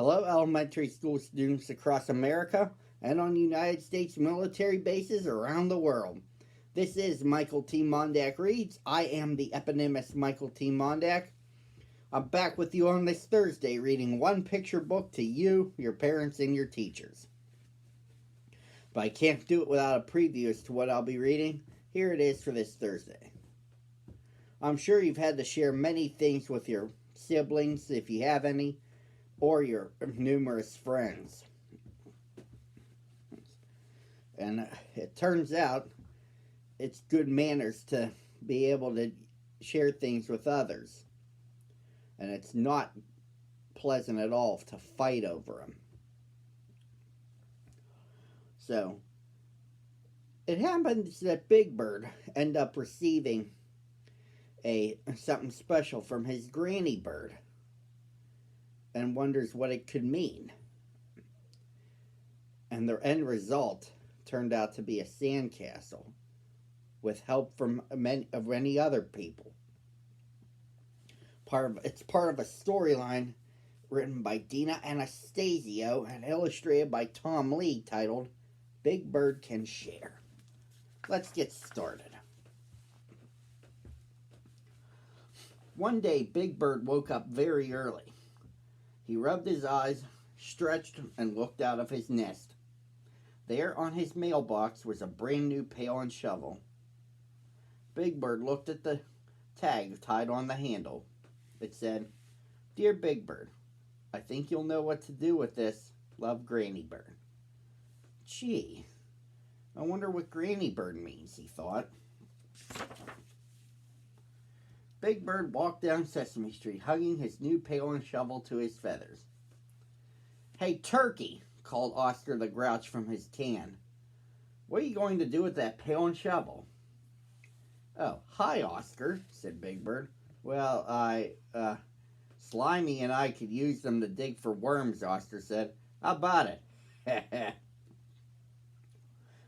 Hello, elementary school students across America and on United States military bases around the world. This is Michael T. Mondak Reads. I am the eponymous Michael T. Mondak. I'm back with you on this Thursday reading one picture book to you, your parents, and your teachers. But I can't do it without a preview as to what I'll be reading. Here it is for this Thursday. I'm sure you've had to share many things with your siblings, if you have any, or your numerous friends. And it turns out it's good manners to be able to share things with others. And it's not pleasant at all to fight over them. So, it happens that Big Bird ended up receiving something special from his granny bird and wonders what it could mean. And the end result turned out to be a sandcastle with help from many other people. It's part of a storyline written by Dina Anastasio and illustrated by Tom Lee titled Big Bird Can Share. Let's get started. One day, Big Bird woke up very early. He rubbed his eyes, stretched, and looked out of his nest. There on his mailbox was a brand new pail and shovel. Big Bird looked at the tag tied on the handle. It said, "Dear Big Bird, I think you'll know what to do with this. Love, Granny Bird." Gee, I wonder what Granny Bird means, he thought. Big Bird walked down Sesame Street, hugging his new pail and shovel to his feathers. "Hey, Turkey," called Oscar the Grouch from his can. "What are you going to do with that pail and shovel?" "Oh, hi, Oscar," said Big Bird. "Well, Slimy and I could use them to dig for worms," Oscar said. "How about it?"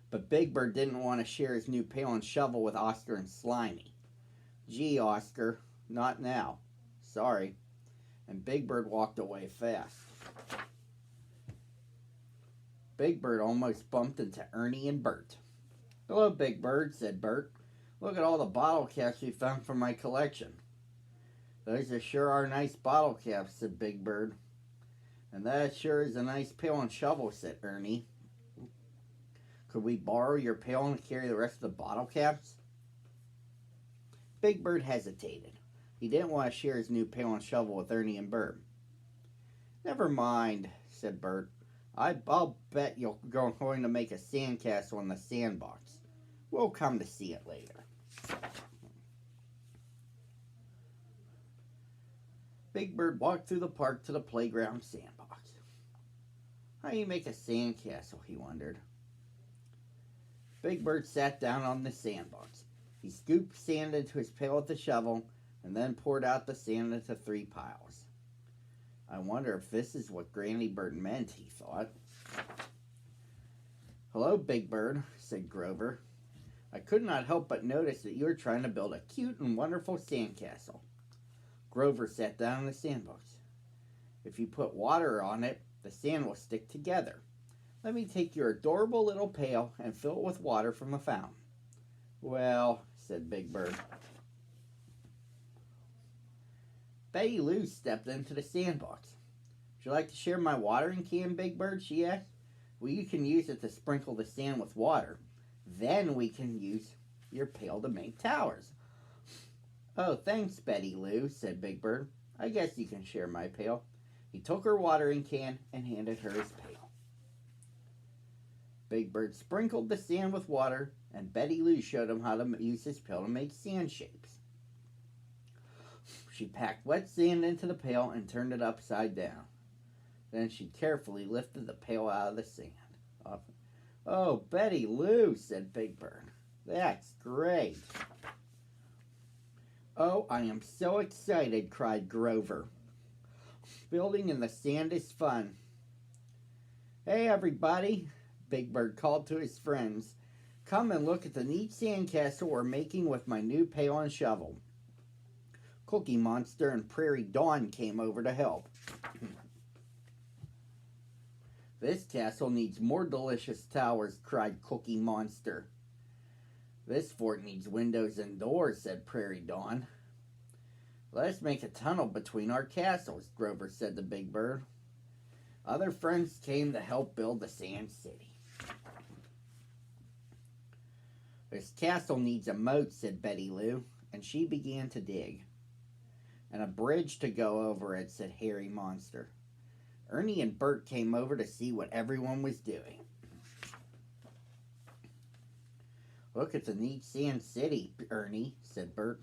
But Big Bird didn't want to share his new pail and shovel with Oscar and Slimy. "Gee, Oscar, not now. Sorry." And Big Bird walked away fast. Big Bird almost bumped into Ernie and Bert. "Hello, Big Bird," said Bert. "Look at all the bottle caps we found from my collection." "Those sure are nice bottle caps," said Big Bird. "And that sure is a nice pail and shovel," said Ernie. "Could we borrow your pail and carry the rest of the bottle caps?" Big Bird hesitated. He didn't want to share his new pail and shovel with Ernie and Bert. "Never mind," said Bert. "I'll bet you're going to make a sandcastle in the sandbox. We'll come to see it later." Big Bird walked through the park to the playground sandbox. How do you make a sandcastle, he wondered. Big Bird sat down on the sandbox. He scooped sand into his pail with the shovel and then poured out the sand into 3 piles. I wonder if this is what Granny Bird meant, he thought. "Hello, Big Bird," said Grover. "I could not help but notice that you are trying to build a cute and wonderful sandcastle." Grover sat down in the sandbox. "If you put water on it, the sand will stick together. Let me take your adorable little pail and fill it with water from the fountain." "Well," said Big Bird. Betty Lou stepped into the sandbox. "Would you like to share my watering can, Big Bird?" she asked. "Well, you can use it to sprinkle the sand with water. Then we can use your pail to make towers." "Oh, thanks, Betty Lou," said Big Bird. "I guess you can share my pail." He took her watering can and handed her his pail. Big Bird sprinkled the sand with water, and Betty Lou showed him how to use his pail to make sand shapes. She packed wet sand into the pail and turned it upside down. Then she carefully lifted the pail out of the sand. "Oh, Betty Lou," said Big Bird. "That's great." "Oh, I am so excited," cried Grover. "Building in the sand is fun." "Hey, everybody," Big Bird called to his friends. "Come and look at the neat sandcastle we're making with my new pail and shovel." Cookie Monster and Prairie Dawn came over to help. This castle needs more delicious towers, cried Cookie Monster. This fort needs windows and doors, said Prairie Dawn. Let us make a tunnel between our castles, Grover said to Big Bird. Other friends came to help build the Sand City. This castle needs a moat, said Betty Lou, and she began to dig. And a bridge to go over it, said Hairy Monster. Ernie and Bert came over to see what everyone was doing. Look, it's a neat sand city, Ernie, said Bert.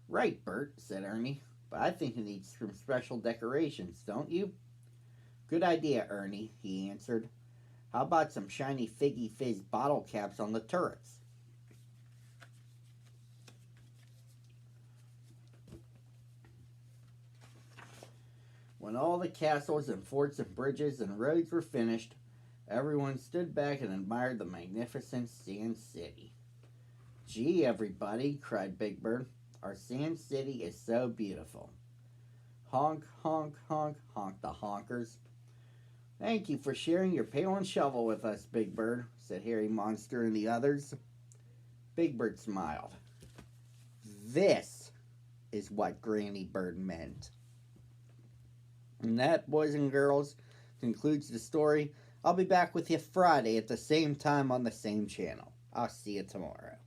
Right, Bert, said Ernie, but I think it needs some special decorations, don't you? Good idea, Ernie, he answered. How about some shiny Figgy Fizz bottle caps on the turrets? When all the castles and forts and bridges and roads were finished, everyone stood back and admired the magnificent Sand City. Gee, everybody, cried Big Bird, our Sand City is so beautiful. Honk, honk, honk, honk the honkers. Thank you for sharing your pail and shovel with us, Big Bird, said Hairy Monster and the others. Big Bird smiled. This is what Granny Bird meant. And that, boys and girls, concludes the story. I'll be back with you Friday at the same time on the same channel. I'll see you tomorrow.